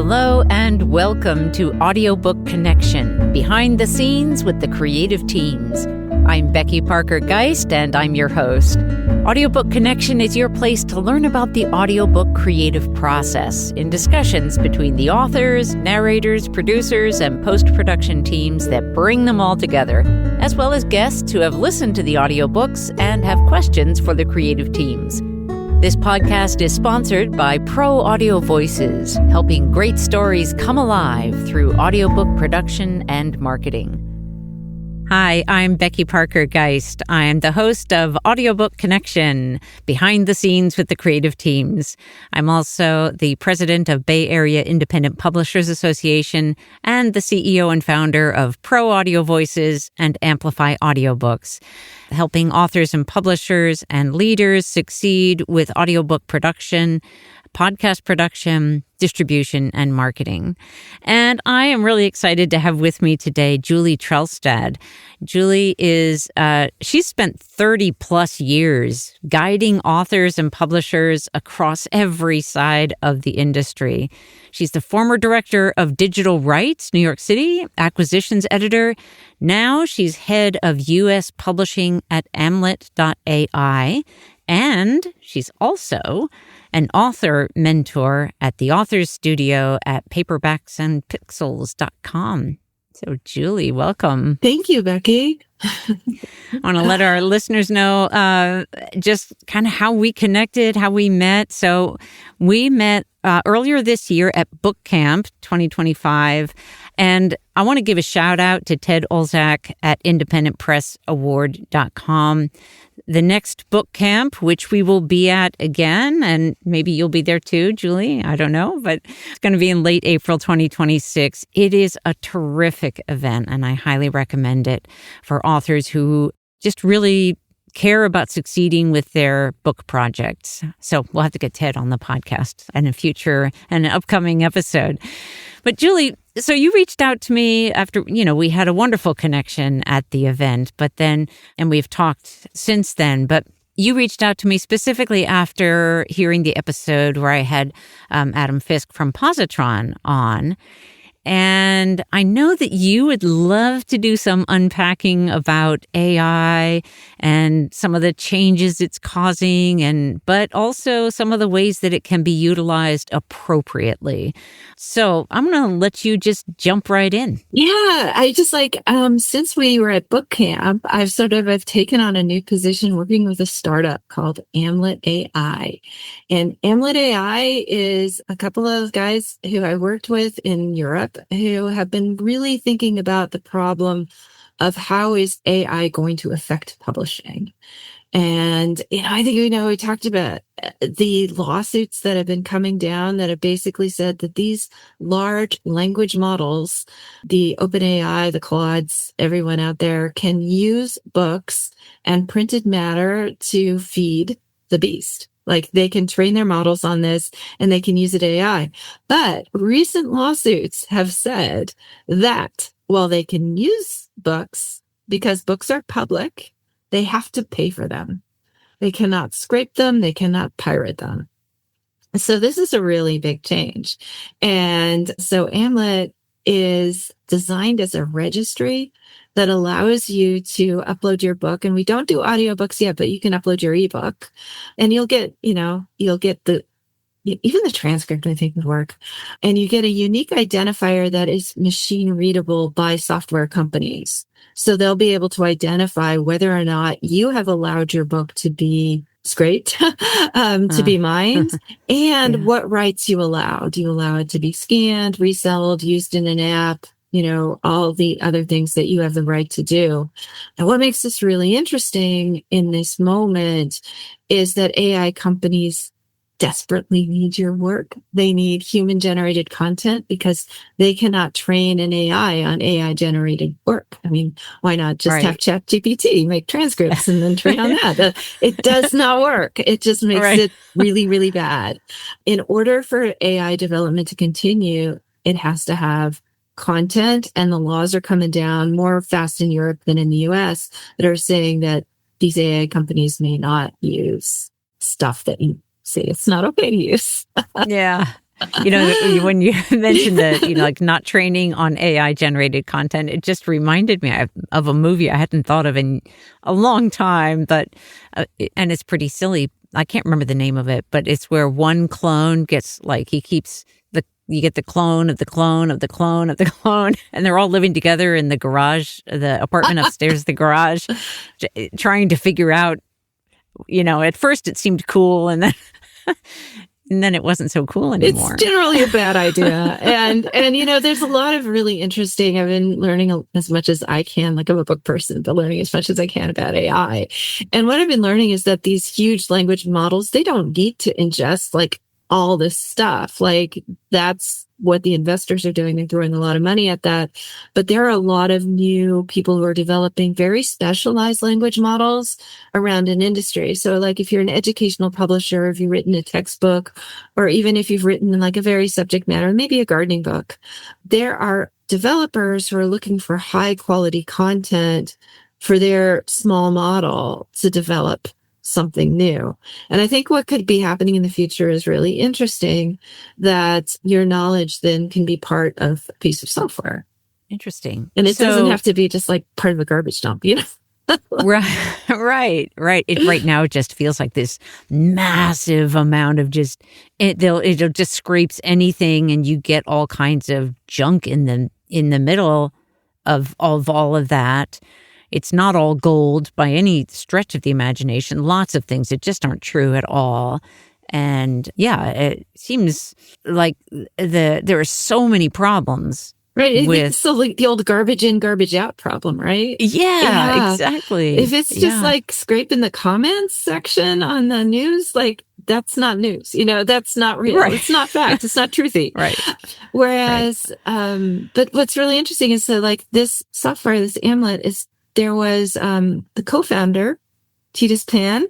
Hello and welcome to Audiobook Connection, behind the scenes with the creative teams. I'm Becky Parker-Geist and I'm your host. Audiobook Connection is your place to learn about the audiobook creative process in discussions between the authors, narrators, producers, and post-production teams that bring them all together, as well as guests who have listened to the audiobooks and have questions for the creative teams. This podcast is sponsored by Pro Audio Voices, helping great stories come alive through audiobook production and marketing. Hi, I'm Becky Parker-Geist. I'm the host of Audiobook Connection, behind the scenes with the creative teams. I'm also the president of Bay Area Independent Publishers Association and the CEO and founder of Pro Audio Voices and Amplify Audiobooks, helping authors and publishers and leaders succeed with audiobook production, podcast production, distribution, and marketing. And I am really excited to have with me today Julie Trelstad. Julie she's spent 30 plus years guiding authors and publishers across every side of the industry. She's the former director of digital rights, New York City, acquisitions editor. Now she's head of U.S. publishing at amlet.ai. And she's also an author mentor at the Authors Studio at paperbacksandpixels.com. So, Julie, welcome. Thank you, Becky. I want to let our listeners know just kind of how we connected, how we met. So we met earlier this year at Book Camp 2025. And I want to give a shout out to Ted Olzak at independentpressaward.com. The next book camp, which we will be at again, and maybe you'll be there too, Julie, I don't know, but it's going to be in late April 2026. It is a terrific event, and I highly recommend it for authors who just really care about succeeding with their book projects. So we'll have to get Ted on the podcast in a future and an upcoming episode. But Julie, so you reached out to me after, we had a wonderful connection at the event, and we've talked since then, but you reached out to me specifically after hearing the episode where I had Adam Fisk from Positron on. And I know that you would love to do some unpacking about AI and some of the changes it's causing, but also some of the ways that it can be utilized appropriately. So I'm going to let you just jump right in. Yeah, I just since we were at book camp, I've taken on a new position working with a startup called amlet.ai. And amlet.ai is a couple of guys who I worked with in Europe who have been really thinking about the problem of how is AI going to affect publishing. And, I think, we talked about the lawsuits that have been coming down that have basically said that these large language models, the OpenAI, the Claudes, everyone out there can use books and printed matter to feed the beast. Like they can train their models on this and they can use it AI. But recent lawsuits have said that while they can use books, because books are public, they have to pay for them. They cannot scrape them. They cannot pirate them. So this is a really big change. And so Amlet is designed as a registry that allows you to upload your book. And we don't do audiobooks yet, but you can upload your ebook and you'll get even the transcript, I think, would work. And you get a unique identifier that is machine readable by software companies. So they'll be able to identify whether or not you have allowed your book to be scraped, to be mined, and what rights you allow. Do you allow it to be scanned, resold, used in an app? All the other things that you have the right to do. And what makes this really interesting in this moment is that AI companies desperately need your work. They need human-generated content because they cannot train an AI on AI-generated work. I mean, why not just have ChatGPT make transcripts and then train on that? It does not work. It just makes it really, really bad. In order for AI development to continue, it has to have content, and the laws are coming down more fast in Europe than in the US that are saying that these AI companies may not use stuff that you say it's not okay to use. Yeah. When you mentioned that, like not training on AI generated content, it just reminded me of a movie I hadn't thought of in a long time, but, and it's pretty silly. I can't remember the name of it, but it's where one clone gets you get the clone of the clone of the clone of the clone, and they're all living together in the garage, the apartment upstairs, the garage, trying to figure out, at first it seemed cool, and then it wasn't so cool anymore. It's generally a bad idea. And there's a lot of really interesting, I've been learning as much as I can, like I'm a book person, but learning as much as I can about AI. And what I've been learning is that these huge language models, they don't need to ingest like all this stuff. Like that's what the investors are doing. They're throwing a lot of money at that. But there are a lot of new people who are developing very specialized language models around an industry. So like if you're an educational publisher, if you've written a textbook, or even if you've written like a very subject matter, maybe a gardening book, there are developers who are looking for high quality content for their small model to develop something new. And I think what could be happening in the future is really interesting, that your knowledge then can be part of a piece of software. Interesting. And it doesn't have to be just like part of a garbage dump, Right. It right now it just feels like this massive amount of it'll just scrapes anything, and you get all kinds of junk in the middle of all of that. It's not all gold by any stretch of the imagination. Lots of things that just aren't true at all. And yeah, it seems like there are so many problems. Right. It's so like the old garbage in, garbage out problem, right? Yeah, exactly. If it's just like scraping the comments section on the news, like that's not news. That's not real. Right. It's not fact. It's not truthy. Right. Whereas, but what's really interesting is that like this software, this Amlet there was the co-founder, Titus Pan,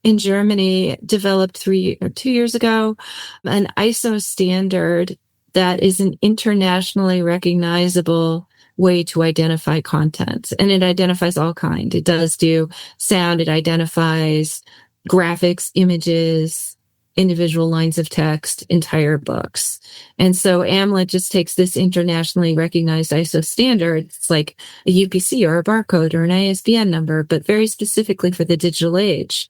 in Germany, developed 2 years ago an ISO standard that is an internationally recognizable way to identify content. And it identifies all kinds. It does do sound. It identifies graphics, images, individual lines of text, entire books. And so Amlet just takes this internationally recognized ISO standard. It's like a UPC or a barcode or an ISBN number, but very specifically for the digital age.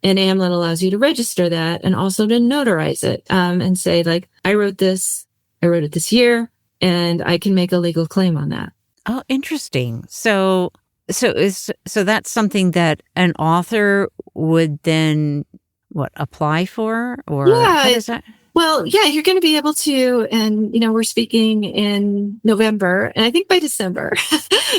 And Amlet allows you to register that and also to notarize it, and say like, I wrote it this year, and I can make a legal claim on that. Oh, interesting. So that's something that an author would then apply for, or how does that? Well, yeah, you're going to be able to, and we're speaking in November, and I think by December,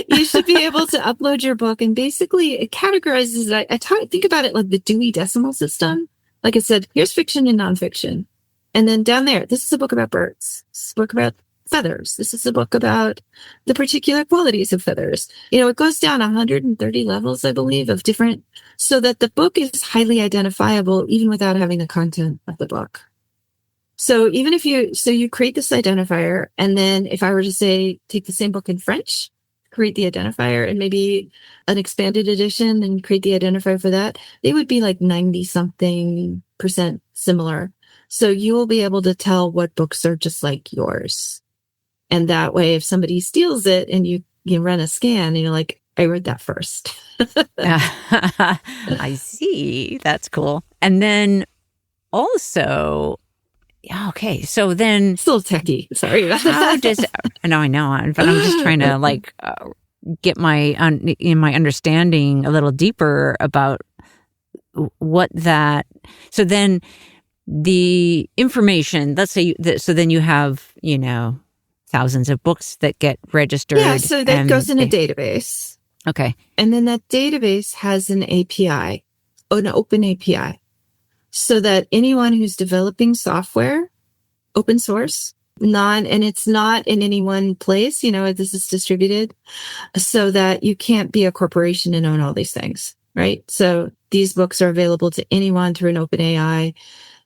you should be able to upload your book, and basically it categorizes it. Think about it like the Dewey Decimal System. Like it said, here's fiction and nonfiction. And then down there, this is a book about birds. This is a book about feathers. This is a book about the particular qualities of feathers. It goes down 130 levels, I believe, of different, so that the book is highly identifiable even without having the content of the book. So even if you create this identifier, and then if I were to say, take the same book in French, create the identifier, and maybe an expanded edition and create the identifier for that, they would be like 90-something% similar. So you will be able to tell what books are just like yours. And that way, if somebody steals it and you run a scan, and you're like, I read that first. I see. That's cool. And then also, okay, so then... Still techie. Sorry about that. How does... No, I know, but I'm just trying to get my understanding a little deeper about what that... So then the information, let's say, so then you have, thousands of books that get registered. Yeah, so that goes in a database. Okay. And then that database has an API, an open API, so that anyone who's developing software, open source, and it's not in any one place, this is distributed, so that you can't be a corporation and own all these things, right? So these books are available to anyone through an open AI.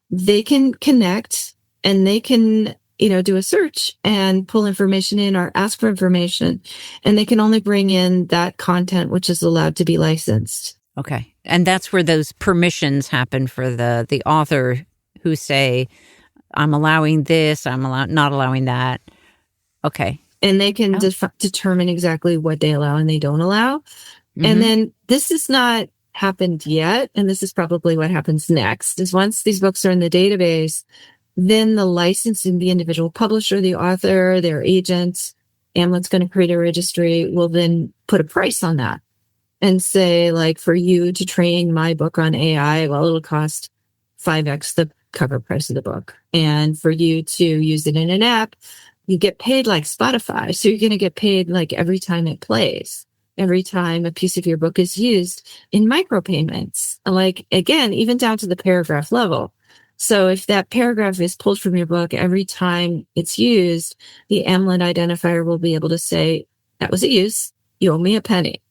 They can connect, and they can do a search and pull information in or ask for information, and they can only bring in that content which is allowed to be licensed. Okay. And that's where those permissions happen for the author who say, I'm allowing this, not allowing that. Okay. And they can determine exactly what they allow and they don't allow. Mm-hmm. And then this has not happened yet. And this is probably what happens next is once these books are in the database, then the licensing, the individual publisher, the author, their agent, Amlet's going to create a registry, will then put a price on that and say, like, for you to train my book on AI, well, it'll cost 5x the cover price of the book. And for you to use it in an app, you get paid like Spotify. So you're going to get paid like every time it plays, every time a piece of your book is used in micropayments. Like, again, even down to the paragraph level. So if that paragraph is pulled from your book every time it's used, the Amlet identifier will be able to say, that was a use, you owe me a penny,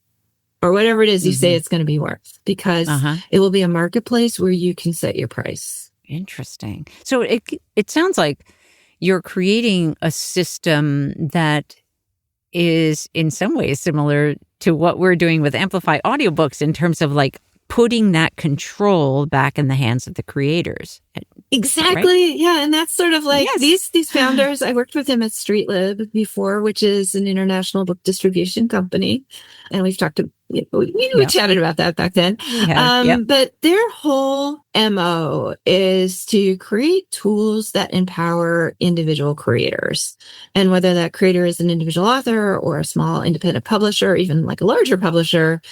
or whatever it is you say it's going to be worth, because it will be a marketplace where you can set your price. Interesting. So it sounds like you're creating a system that is in some ways similar to what we're doing with Amplify audiobooks in terms of like putting that control back in the hands of the creators. Exactly. Right? Yeah. And that's sort of like these founders, I worked with them at Streetlib before, which is an international book distribution company. And we've talked to, we chatted about that back then. But their whole MO is to create tools that empower individual creators. And whether that creator is an individual author or a small independent publisher, or even like a larger publisher,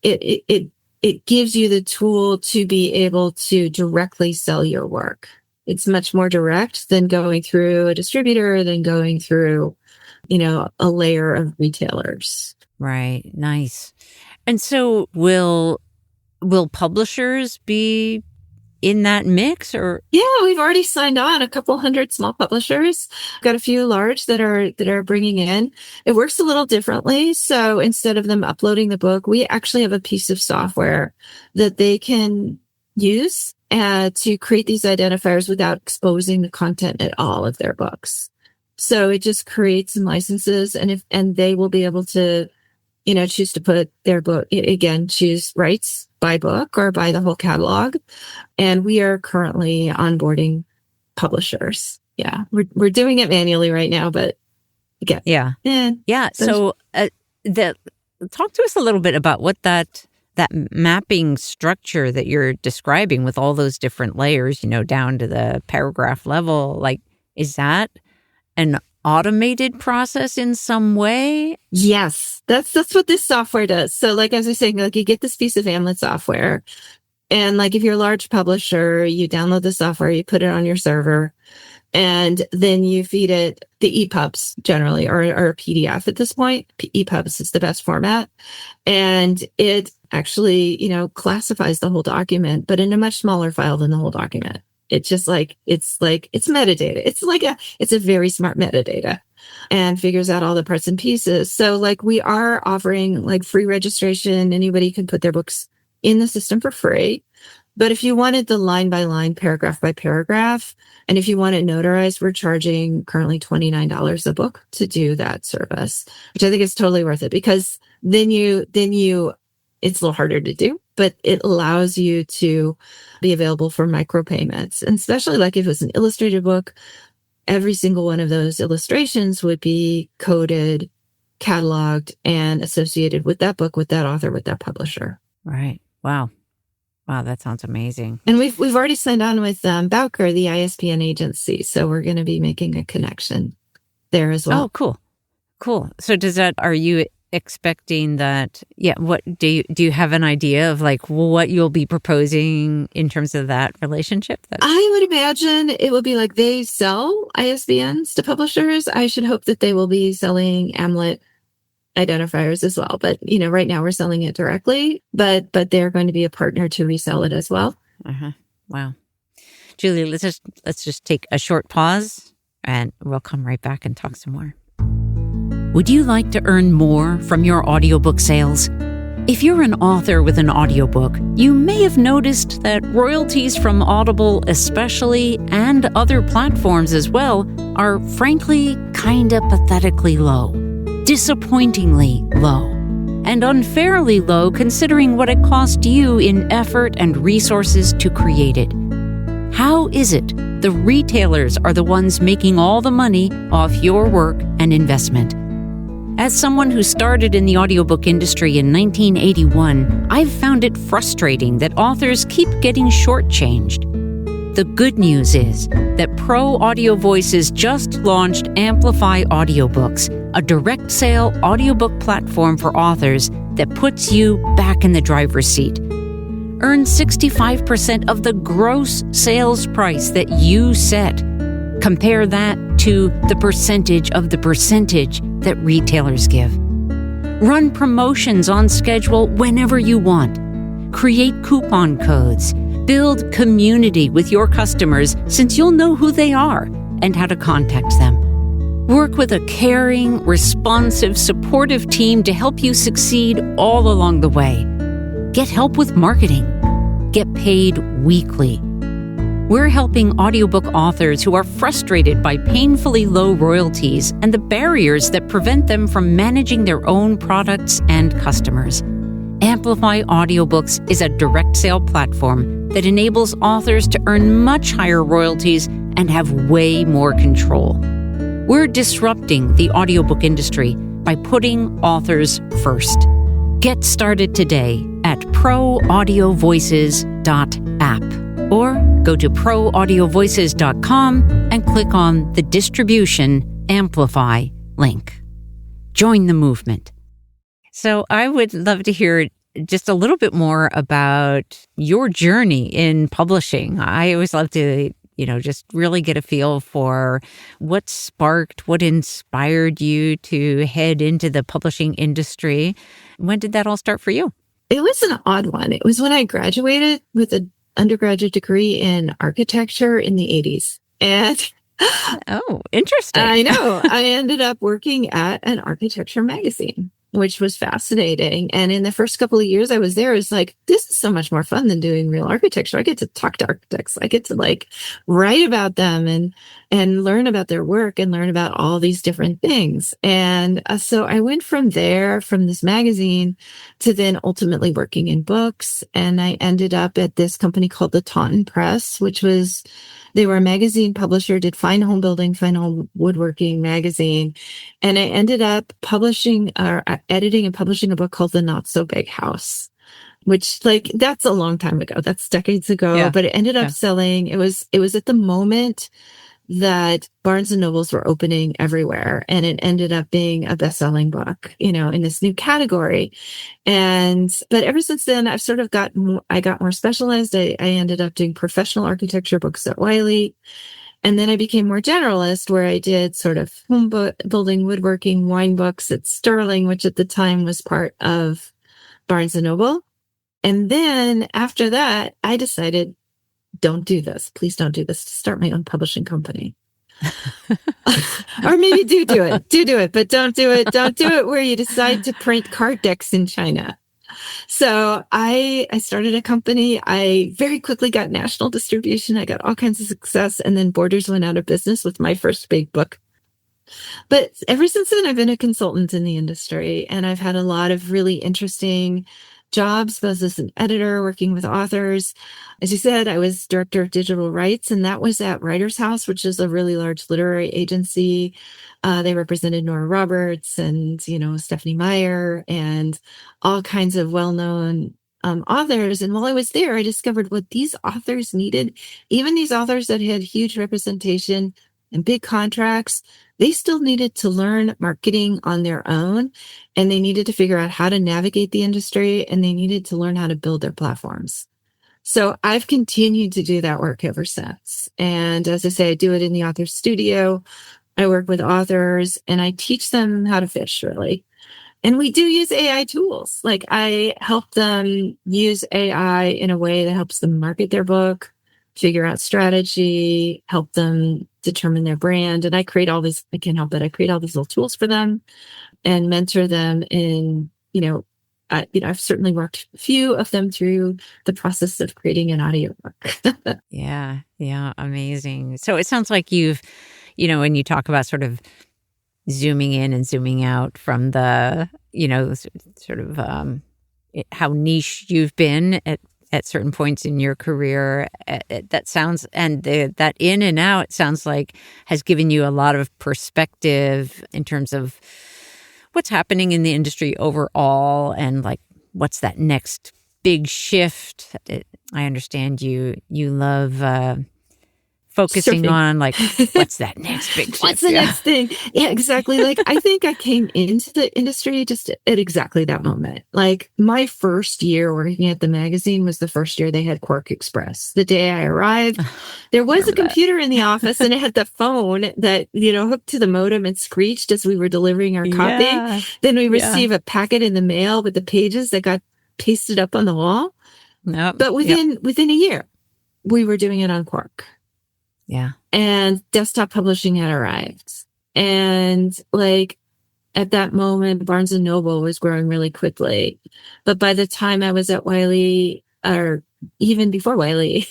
it gives you the tool to be able to directly sell your work. It's much more direct than going through a distributor, than going through, a layer of retailers. Right. Nice. And so will publishers be in that mix, or? Yeah, we've already signed on a couple hundred small publishers. Got a few large that are bringing in. It works a little differently. So instead of them uploading the book, we actually have a piece of software that they can use to create these identifiers without exposing the content at all of their books. So it just creates some licenses, and they will be able to, choose to put their book, again, choose rights by book or by the whole catalog. And we are currently onboarding publishers. Yeah. We're doing it manually right now, but again. Yeah. So talk to us a little bit about what that mapping structure that you're describing with all those different layers, down to the paragraph level. Like, is that an automated process in some way? Yes, that's what this software does. So like, as I was saying, like you get this piece of Amlet software, and like if you're a large publisher, you download the software, you put it on your server, and then you feed it the EPUBs generally, or a PDF at this point. EPUBs is the best format. And it actually, classifies the whole document, but in a much smaller file than the whole document. It's just it's metadata. It's a very smart metadata, and figures out all the parts and pieces. So like we are offering like free registration. Anybody can put their books in the system for free. But if you wanted the line by line, paragraph by paragraph, and if you want it notarized, we're charging currently $29 a book to do that service, which I think is totally worth it, because then it's a little harder to do, but it allows you to be available for micropayments. And especially like if it was an illustrated book, every single one of those illustrations would be coded, cataloged, and associated with that book, with that author, with that publisher. Right. Wow, that sounds amazing. And we've already signed on with Bowker, the ISBN agency. So we're going to be making a connection there as well. Oh, cool. So are you expecting that? Yeah. What do you have an idea of like what you'll be proposing in terms of that relationship? I would imagine it will be like they sell ISBNs to publishers. I should hope that they will be selling Amlet identifiers as well. But right now we're selling it directly, but they're going to be a partner to resell it as well. Wow. Julie, let's just take a short pause, and we'll come right back and talk some more. Would you like to earn more from your audiobook sales? If you're an author with an audiobook, you may have noticed that royalties from Audible especially, and other platforms as well, are frankly kinda pathetically low, disappointingly low, and unfairly low considering what it cost you in effort and resources to create it. How is it The retailers are the ones making all the money off your work and investment. As someone who started in the audiobook industry in 1981, I've found it frustrating that authors keep getting shortchanged. The good news is that Pro Audio Voices just launched Amplify Audiobooks, a direct sale audiobook platform for authors that puts you back in the driver's seat. Earn 65% of the gross sales price that you set. Compare that to the percentage of the percentage that retailers give. Run promotions on schedule whenever you want. Create coupon codes. Build community with your customers, since you'll know who they are and how to contact them. Work with a caring, responsive, supportive team to help you succeed all along the way. Get help with marketing. Get paid weekly. We're helping audiobook authors who are frustrated by painfully low royalties and the barriers that prevent them from managing their own products and customers. Amplify Audiobooks is a direct sale platform that enables authors to earn much higher royalties and have way more control. We're disrupting the audiobook industry by putting authors first. Get started today at proaudiovoices.app or go to proaudiovoices.com and click on the Distribution Amplify link. Join the movement. So I would love to hear just a little bit more about your journey in publishing. I always love to, just really get a feel for what sparked, what inspired you to head into the publishing industry. When did that all start for you? It was an odd one. It was when I graduated with an undergraduate degree in architecture in the 80s. And oh, interesting. I know. I ended up working at an architecture magazine, which was fascinating. And in the first couple of years I was there, it was like, this is so much more fun than doing real architecture. I get to talk to architects. I get to write about them and learn about their work and learn about all these different things. And so I went from there, from this magazine, to then ultimately working in books. And I ended up at this company called the Taunton Press, they were a magazine publisher, did fine home building, fine home woodworking magazine. And I ended up editing and publishing a book called The Not So Big House, which that's a long time ago. That's decades ago, yeah. But it ended up selling. It was at the moment that Barnes and Nobles were opening everywhere. And it ended up being a best-selling book, in this new category. But ever since then, I've sort of got more specialized. I ended up doing professional architecture books at Wiley. And then I became more generalist, where I did sort of home building, woodworking, wine books at Sterling, which at the time was part of Barnes and Noble. And then after that, I decided, don't do this. Please don't do this. Start my own publishing company. Or maybe do it, but don't do it. Don't do it where you decide to print card decks in China. So I started a company. I very quickly got national distribution. I got all kinds of success. And then Borders went out of business with my first big book. But ever since then, I've been a consultant in the industry, and I've had a lot of really interesting jobs, both as an editor, working with authors. As you said, I was director of digital rights, and that was at Writers House, which is a really large literary agency. They represented Nora Roberts and, Stephanie Meyer and all kinds of well-known authors. And while I was there, I discovered what these authors needed. Even these authors that had huge representation and big contracts, they still needed to learn marketing on their own, and they needed to figure out how to navigate the industry, and they needed to learn how to build their platforms. So I've continued to do that work ever since. And as I say, I do it in the author studio. I work with authors and I teach them how to fish, really. And we do use AI tools. I help them use AI in a way that helps them market their book, figure out strategy, help them determine their brand. And I create all these, I can't help it. I create all these little tools for them and mentor them in, I've certainly worked a few of them through the process of creating an audiobook. Yeah. Amazing. So it sounds like you've, when you talk about sort of zooming in and zooming out from the, sort of how niche you've been at certain points in your career. That sounds, and that in and out sounds like has given you a lot of perspective in terms of what's happening in the industry overall and like what's that next big shift. I understand you love focusing Surfing. on like what's that next big shift? What's the next thing? Yeah, exactly. Like I think I came into the industry just at exactly that moment. Like my first year working at the magazine was the first year they had Quark Express. The day I arrived, there was a computer in the office and it had the phone that, hooked to the modem and screeched as we were delivering our copy. Yeah. Then we receive a packet in the mail with the pages that got pasted up on the wall. Nope. But within a year, we were doing it on Quark. Yeah. And desktop publishing had arrived. And like at that moment, Barnes and Noble was growing really quickly. But by the time I was at Wiley, or even before Wiley,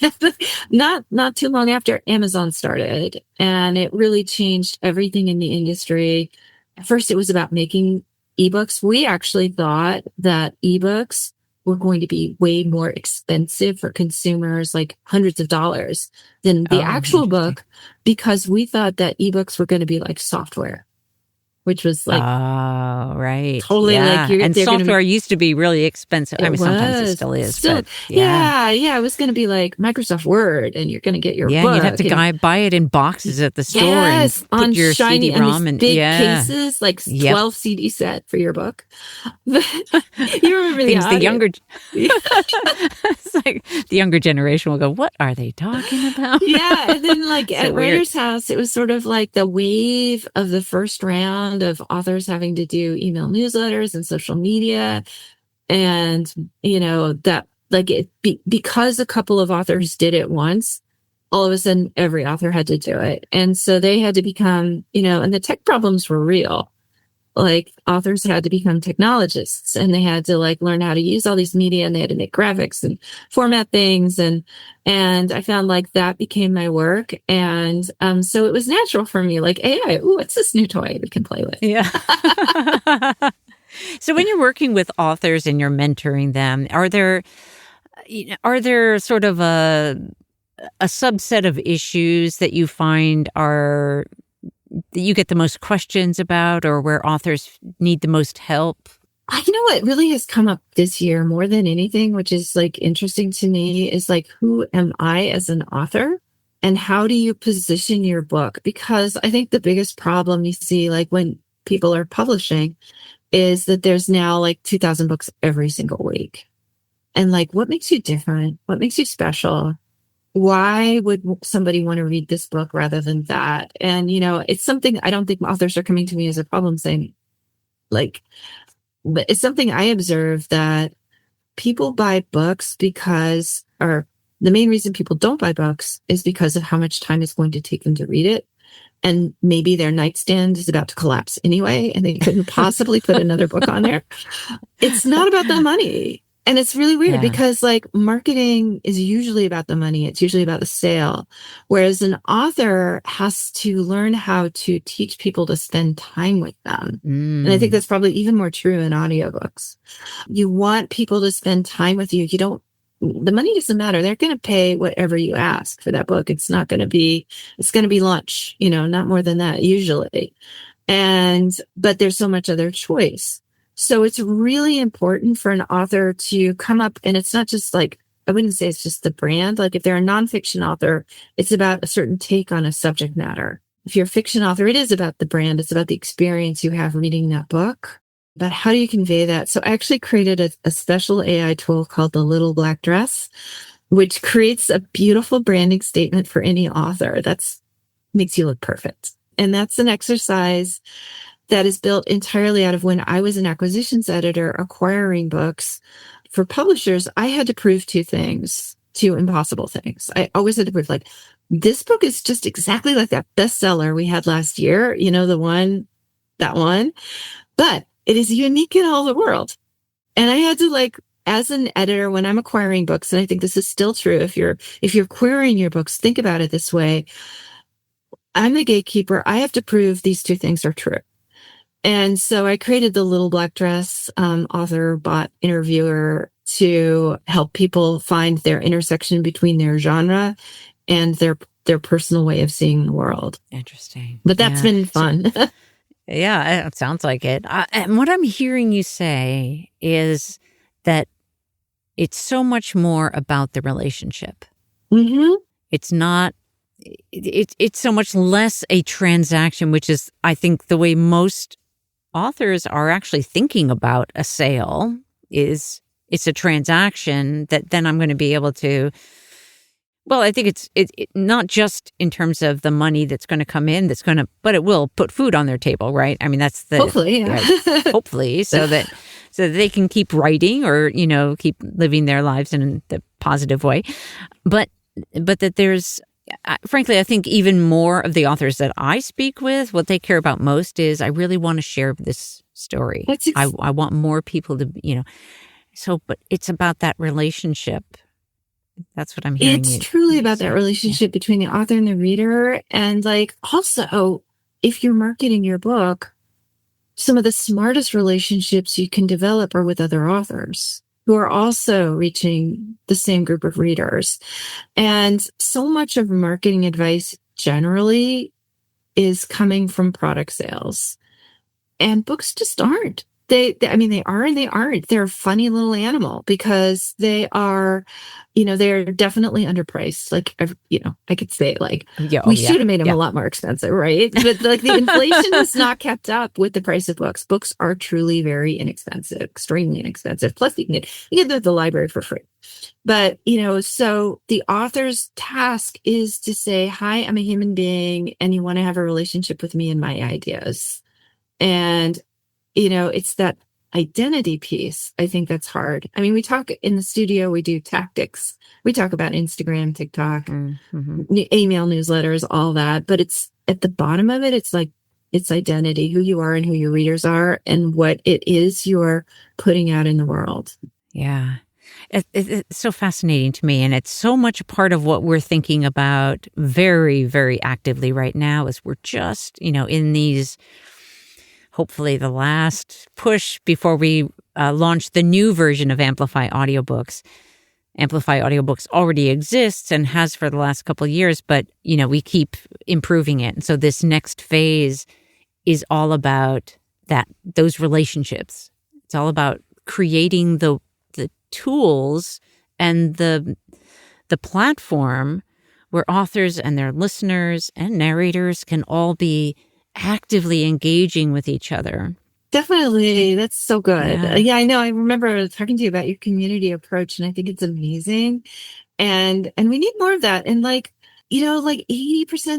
not too long after, Amazon started. And it really changed everything in the industry. At first, it was about making ebooks. We actually thought that ebooks were going to be way more expensive for consumers, like hundreds of dollars than the actual book, because we thought that ebooks were going to be like software, which was like, right. Totally like, and software used to be really expensive. I mean, sometimes it still is. But yeah. It was going to be like Microsoft Word, and you're going to get your book. You'd have to buy it in boxes at the store and put on your shiny, CD-ROM and big cases, like 12 CD set for your book. You remember the younger, it's like the younger generation will go, "What are they talking about?" Yeah, and then like at Writer's House, it was sort of like the wave of the first round of authors having to do email newsletters and social media. And, that like because a couple of authors did it once, all of a sudden every author had to do it. And so they had to become, and the tech problems were real. Like authors had to become technologists, and they had to like learn how to use all these media, and they had to make graphics and format things. And I found like that became my work. And so it was natural for me, like AI, what's this new toy we can play with? Yeah. So when you're working with authors and you're mentoring them, are there sort of a subset of issues that you find that you get the most questions about, or where authors need the most help? What really has come up this year more than anything, which is like interesting to me, is like, who am I as an author, and how do you position your book? Because I think the biggest problem you see, like when people are publishing, is that there's now like 2,000 books every single week. And like, what makes you different? What makes you special? Why would somebody want to read this book rather than that? And, it's something I don't think authors are coming to me as a problem saying, like, but it's something I observe that people buy books or the main reason people don't buy books is because of how much time it's going to take them to read it. And maybe their nightstand is about to collapse anyway, and they couldn't possibly put another book on there. It's not about the money. And it's really weird because like marketing is usually about the money. It's usually about the sale. Whereas an author has to learn how to teach people to spend time with them. And I think that's probably even more true in audiobooks. You want people to spend time with you. The money doesn't matter. They're going to pay whatever you ask for that book. It's going to be lunch, not more than that usually. But there's so much other choice. So it's really important for an author to come up, and it's not just like, I wouldn't say it's just the brand. Like if they're a nonfiction author, it's about a certain take on a subject matter. If you're a fiction author, it is about the brand. It's about the experience you have reading that book. But how do you convey that? So I actually created a special AI tool called the Little Black Dress, which creates a beautiful branding statement for any author. Makes you look perfect. And that's an exercise that is built entirely out of when I was an acquisitions editor acquiring books for publishers. I had to prove two impossible things. I always had to prove, like, this book is just exactly like that bestseller we had last year, that one, but it is unique in all the world. And I had to, like, as an editor, when I'm acquiring books, and I think this is still true, if you're querying your books, think about it this way. I'm the gatekeeper. I have to prove these two things are true. And so I created the Little Black Dress author bot interviewer to help people find their intersection between their genre and their personal way of seeing the world. Interesting. But that's been fun. Yeah, it sounds like it. And what I'm hearing you say is that it's so much more about the relationship. Mm-hmm. It's not, it's so much less a transaction, which is, I think, the way most authors are actually thinking about a sale is it's a transaction that then I'm going to be able to, well, I think it's not just in terms of the money that's going to come in, but it will put food on their table, right? I mean, that's the hopefully, yeah. Hopefully, so that they can keep writing or keep living their lives in the positive way, but that there's, frankly, I think even more of the authors that I speak with, what they care about most is I really want to share this story. I want more people to, So, but it's about that relationship. That's what I'm hearing. It's truly about that relationship between the author and the reader. And also, if you're marketing your book, some of the smartest relationships you can develop are with other authors who are also reaching the same group of readers. And so much of marketing advice generally is coming from product sales. And books just aren't. They are and they aren't. They're a funny little animal because they are, they're definitely underpriced. I could say we should have made them a lot more expensive, right? But the inflation has not kept up with the price of books. Books are truly very inexpensive, extremely inexpensive. Plus you can get them at the library for free. But, so the author's task is to say, hi, I'm a human being and you want to have a relationship with me and my ideas. And it's that identity piece. I think that's hard. I mean, we talk in the studio, we do tactics. We talk about Instagram, TikTok, email newsletters, all that. But it's at the bottom of it. It's identity, who you are and who your readers are and what it is you're putting out in the world. Yeah. It's so fascinating to me. And it's so much a part of what we're thinking about very, very actively right now is we're just, in these, hopefully the last push before we launch the new version of Amplify Audiobooks. Amplify Audiobooks already exists and has for the last couple of years, but, we keep improving it. And so this next phase is all about those relationships. It's all about creating the tools and the platform where authors and their listeners and narrators can all be actively engaging with each other. Definitely. That's so good. Yeah, I know. I remember talking to you about your community approach, and I think it's amazing. And we need more of that. And 80%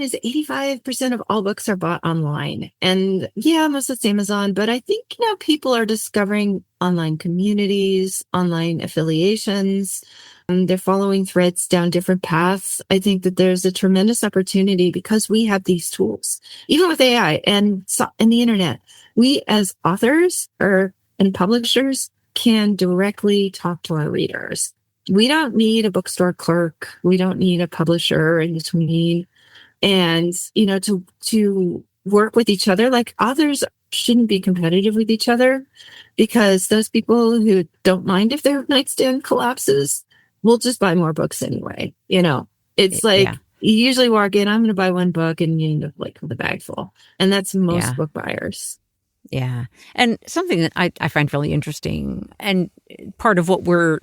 is 85% of all books are bought online. And yeah, most of it's Amazon, but I think, people are discovering online communities, online affiliations. They're following threads down different paths. I think that there's a tremendous opportunity because we have these tools, even with AI and the internet. We as authors and publishers can directly talk to our readers. We don't need a bookstore clerk. We don't need a publisher in between. And, to work with each other, authors shouldn't be competitive with each other because those people who don't mind if their nightstand collapses will just buy more books anyway. It's you usually walk in, I'm going to buy one book and you end up with a bag full. And that's most book buyers. Yeah. And something that I find really interesting and part of what we're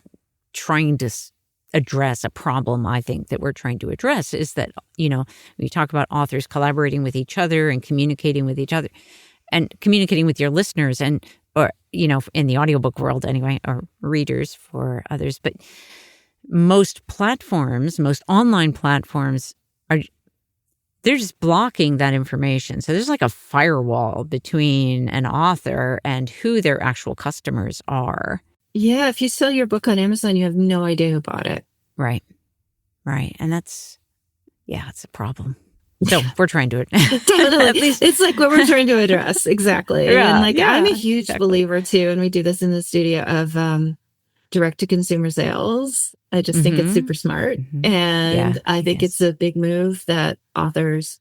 trying to address, a problem I think that we're trying to address is that, we talk about authors collaborating with each other and communicating with each other and communicating with your listeners or in the audiobook world anyway, or readers for others. But most online platforms they're just blocking that information. So there's a firewall between an author and who their actual customers are. Yeah, if you sell your book on Amazon, you have no idea who bought it. Right. And it's a problem. So we're trying to totally. At least it's what we're trying to address. Exactly. Yeah, and I'm a huge believer too, and we do this in the studio of direct to consumer sales. I just think it's super smart. And I think it's a big move that authors,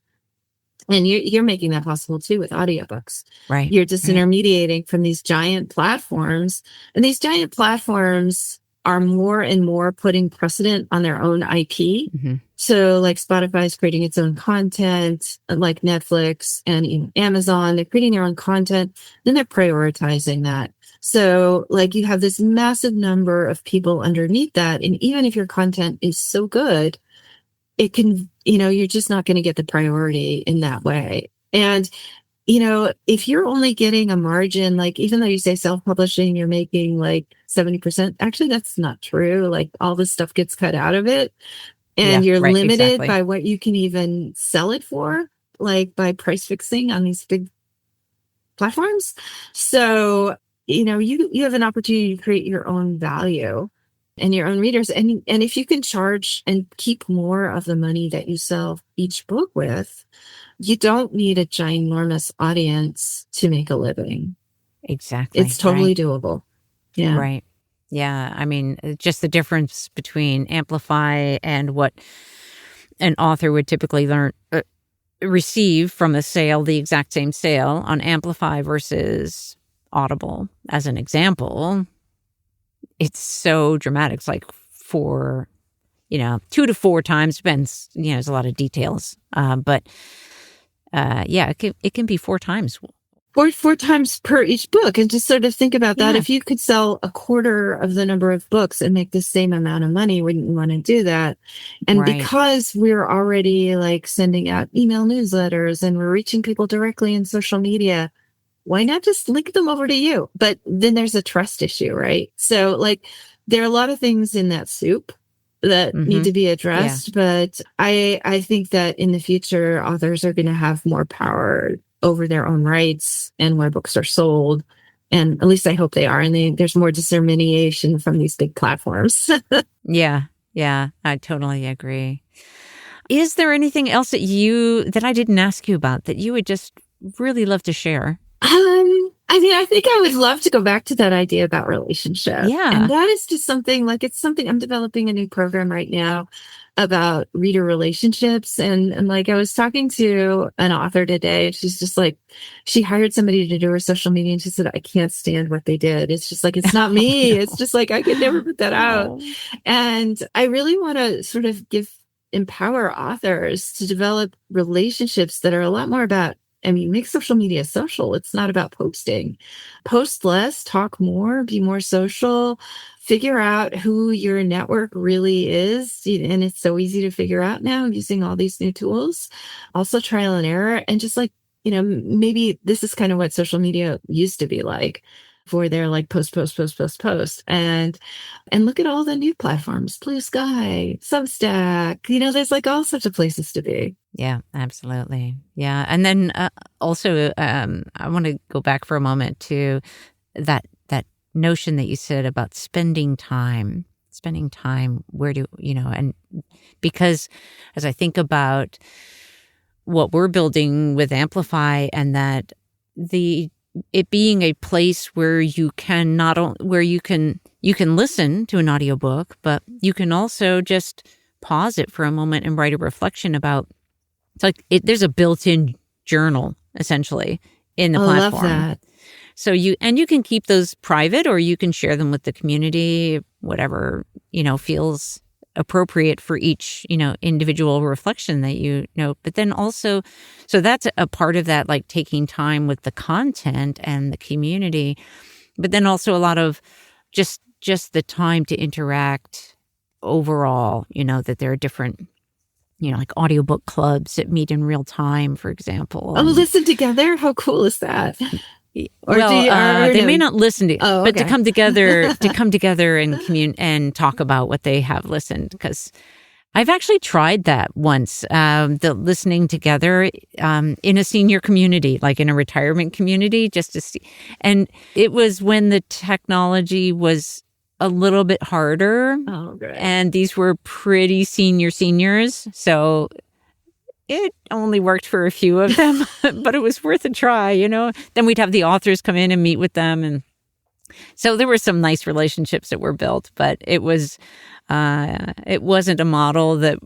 and you're making that possible too with audiobooks. Right. You're disintermediating from these giant platforms, and these giant platforms are more and more putting precedent on their own IP. Mm-hmm. So like Spotify is creating its own content, like Netflix and even Amazon, they're creating their own content. Then they're prioritizing that. So like you have this massive number of people underneath that. And even if your content is so good, it can, you're just not going to get the priority in that way. And, if you're only getting a margin, like even though you say self-publishing, you're making like 70%, actually that's not true. Like all this stuff gets cut out of it. And you're limited by what you can even sell it for, like by price fixing on these big platforms. So, you have an opportunity to create your own value and your own readers. And if you can charge and keep more of the money that you sell each book with, you don't need a ginormous audience to make a living. Exactly. It's totally doable. Yeah. Right. Yeah. I mean, just the difference between Amplify and what an author would typically receive from a sale, the exact same sale on Amplify versus Audible, as an example. It's so dramatic. It's like 2 to 4 times, depends, there's a lot of details. But it can be 4 times. Four times per each book. And just sort of think about that. If you could sell a quarter of the number of books and make the same amount of money, wouldn't you want to do that? And because we're already like sending out email newsletters and we're reaching people directly in social media, why not just link them over to you? But then there's a trust issue, right? So like there are a lot of things in that soup that need to be addressed. But I think that in the future, authors are going to have more power over their own rights and where books are sold. And at least I hope they are. And there's more dissemination from these big platforms. Yeah, I totally agree. Is there anything else that I didn't ask you about that you would just really love to share? I think I would love to go back to that idea about relationship. Yeah. And that is just something I'm developing a new program right now about reader relationships. And like I was talking to an author today, and she's just like, she hired somebody to do her social media and she said, I can't stand what they did. It's just like, it's not me. It's just like, I could never put that out. And I really want to sort of empower authors to develop relationships that are a lot more about, make social media social. It's not about posting. Post less, talk more, be more social, figure out who your network really is. And it's so easy to figure out now using all these new tools. Also trial and error. And just like, maybe this is kind of what social media used to be like. For their like post. And look at all the new platforms, Blue Sky, Substack, there's like all sorts of places to be. Yeah, absolutely. Yeah. And then also, I want to go back for a moment to that notion that you said about spending time where and because as I think about what we're building with Amplify and that it being a place where you can you can listen to an audiobook, but you can also just pause it for a moment and write a reflection about. It's like there's a built-in journal essentially in the platform. I love that. So you can keep those private, or you can share them with the community, whatever feels appropriate for each individual reflection that but then also, so that's a part of that, like taking time with the content and the community, but then also a lot of just the time to interact overall, that there are different like audiobook clubs that meet in real time, for example. Listen together. How cool is that? Or they may not listen to, but to come together and and talk about what they have listened. Because I've actually tried that once, the listening together in a senior community, like in a retirement community, just to see. And it was when the technology was a little bit harder. Oh, great. And these were pretty seniors. So it only worked for a few of them, but it was worth a try, Then we'd have the authors come in and meet with them. And so there were some nice relationships that were built, but it wasn't a model that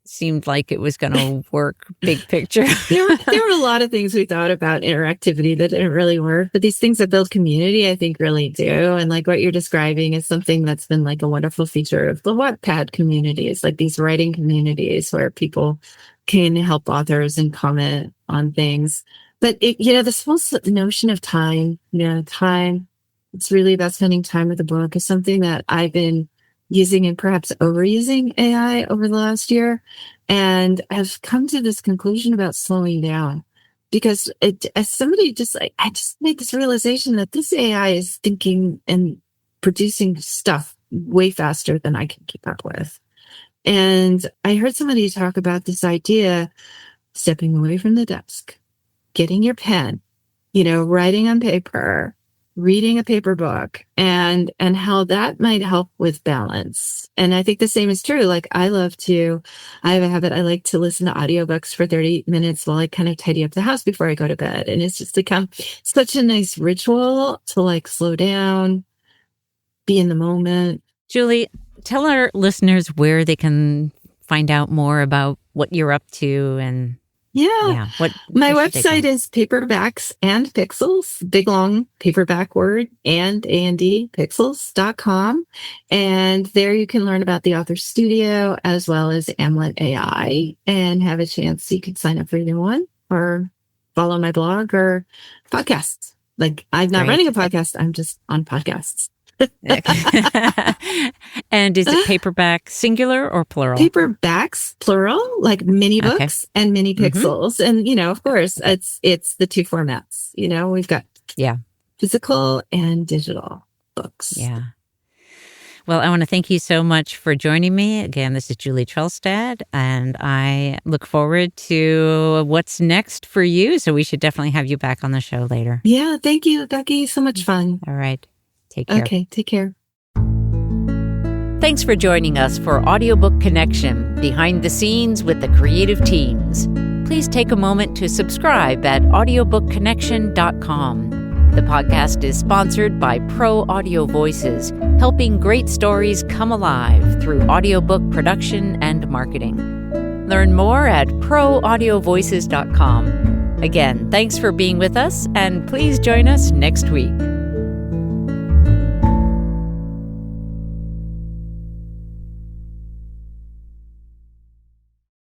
seemed like it was going to work big picture. There were a lot of things we thought about interactivity that didn't really work, but these things that build community, I think really do. And like what you're describing is something that's been like a wonderful feature of the Wattpad communities, like these writing communities where people can help authors and comment on things. But this whole notion of time, time, it's really about spending time with the book is something that I've been using and perhaps overusing AI over the last year. And I've come to this conclusion about slowing down because as somebody I just made this realization that this AI is thinking and producing stuff way faster than I can keep up with. And I heard somebody talk about this idea, stepping away from the desk, getting your pen, writing on paper, reading a paper book, and how that might help with balance. And I think the same is true. Like I have a habit, I like to listen to audiobooks for 30 minutes while I kind of tidy up the house before I go to bed. And it's just become such a nice ritual to like slow down, be in the moment. Julie, tell our listeners where they can find out more about what you're up to and my website is Paperbacks and Pixels, big long paperback word and pixels.com. And there you can learn about the author studio as well as amlet.ai and have a chance. You can sign up for either one or follow my blog or podcasts. Like I'm not running a podcast. I'm just on podcasts. And is it paperback singular or plural? Paperbacks plural, like mini books and mini pixels. And of course it's the two formats. We've got physical and digital books. Yeah. Well, I want to thank you so much for joining me. Again, this is Julie Trelstad, and I look forward to what's next for you. So we should definitely have you back on the show later. Yeah, thank you, Becky. So much fun. All right. Take care. Okay, take care. Thanks for joining us for Audiobook Connection, behind the scenes with the creative teams. Please take a moment to subscribe at audiobookconnection.com. The podcast is sponsored by Pro Audio Voices, helping great stories come alive through audiobook production and marketing. Learn more at proaudiovoices.com. Again, thanks for being with us, and please join us next week.